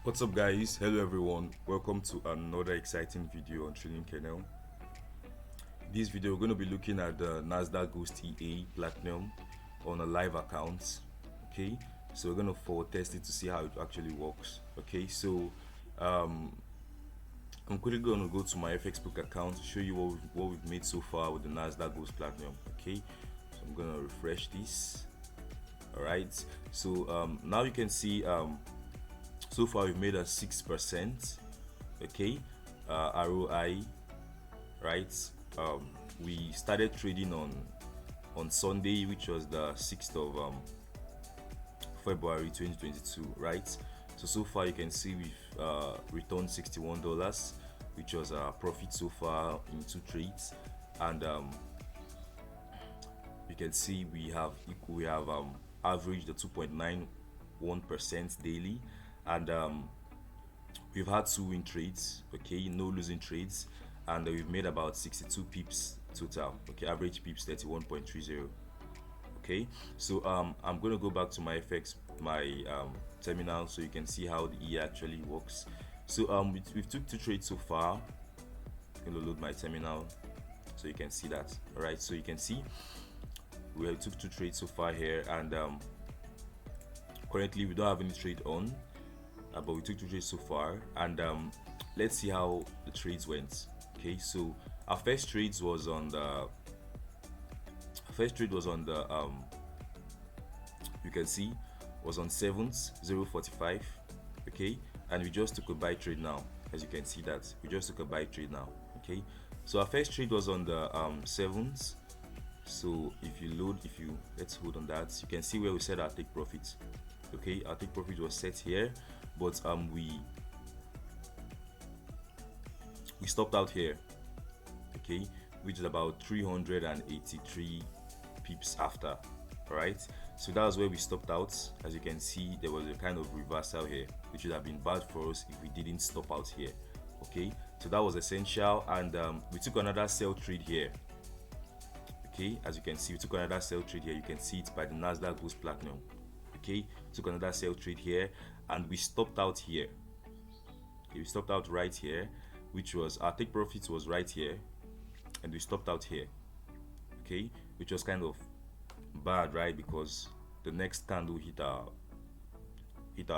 What's up guys, hello everyone, welcome to another exciting video on trading Kernel. This video we're going to be looking at the Nasdaq Ghost EA Platinum on a live account. Okay, so we're going to forward test it to see how it actually works. Okay, so I'm quickly going to go to my myfxbook account to show you what we've made so far with the Nasdaq Ghost Platinum. Okay, so I'm going to refresh this. Alright, so now you can see so far we've made a 6%, okay, ROI, right? We started trading on Sunday, which was the 6th of February 2022, right? So far you can see we've returned $61, which was our profit so far in 2 trades, and you can see we have averaged the 2.91% daily, and we've had 2 win trades, okay, no losing trades, and we've made about 62 pips total, okay, average pips 31.30. okay, so I'm going to go back to my terminal so you can see how the EA actually works. So we've took 2 trades so far. I'm going to load my terminal so you can see that. All right, so you can see we took 2 trades so far here, and currently we don't have any trade on, but we took 2 trades so far, and let's see how the trades went. Okay, so our first trade was on the you can see was on 7th 0.45, okay, and we just took a buy trade now. As you can see that we just took a buy trade now. Okay, so our first trade was on the 7th. So let's hold on that, you can see where we set our take profit. Okay, our take profit was set here, but we stopped out here, okay, which is about 383 pips after. All right, so that was where we stopped out. As you can see, there was a kind of reversal here, which would have been bad for us if we didn't stop out here. Okay, so that was essential, and we took another sell trade here. Okay, as you can see, we took another sell trade here. You can see it by the Nasdaq Ghost Platinum. Okay, took another sell trade here, and we stopped out here. Okay, we stopped out right here, which was our take profit was right here, and we stopped out here. Okay, which was kind of bad, right? Because the next candle hit our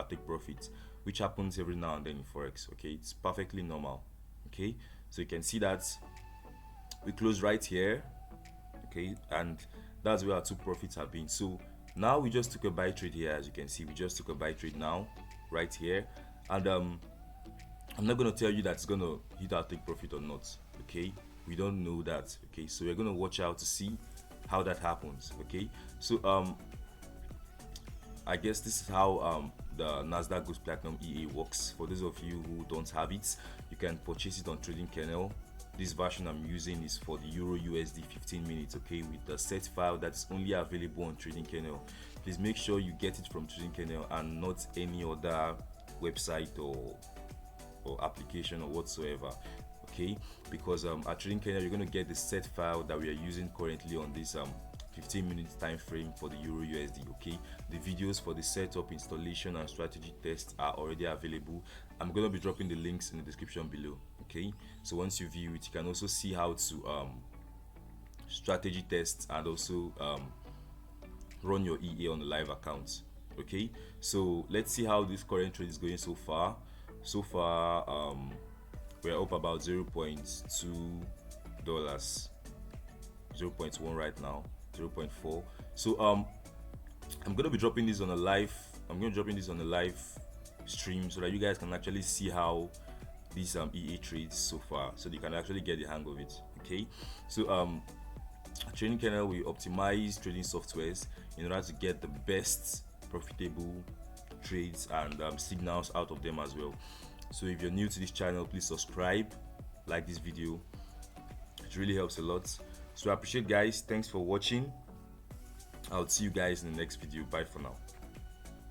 take profit, which happens every now and then in forex. Okay, it's perfectly normal. Okay, so you can see that we closed right here. Okay, and that's where our 2 profits have been. So now we just took a buy trade here. As you can see, we just took a buy trade now right here, and I'm not going to tell you that it's going to hit our take profit or not. Okay, we don't know that. Okay, so we're going to watch out to see how that happens. Okay, so I guess this is how the Nasdaq Ghost Platinum EA works. For those of you who don't have it, you can purchase it on Trading Kernel. This version I'm using is for the EURUSD 15 minutes, okay, with the set file that's only available on Trading Kernel. Please make sure you get it from Trading Kernel and not any other website or application or whatsoever. Okay, because at Trading Kernel you're going to get the set file that we are using currently on this 15 minutes time frame for the EURUSD. Okay, the videos for the setup, installation, and strategy tests are already available. I'm going to be dropping the links in the description below. Okay, so once you view it, you can also see how to strategy test and also run your EA on the live account. Okay, so let's see how this current trade is going so far. We're up about $0.2, 0.1 right now, 0.4. So I'm gonna be dropping this on a live. I'm gonna drop this on a live stream so that you guys can actually see how these EA trades so far, so you can actually get the hang of it. Okay, so Trading Kernel, we optimize trading softwares in order to get the best profitable trades and signals out of them as well. So if you're new to this channel, please subscribe, like this video, it really helps a lot. So I appreciate, guys. Thanks for watching. I'll see you guys in the next video. Bye for now.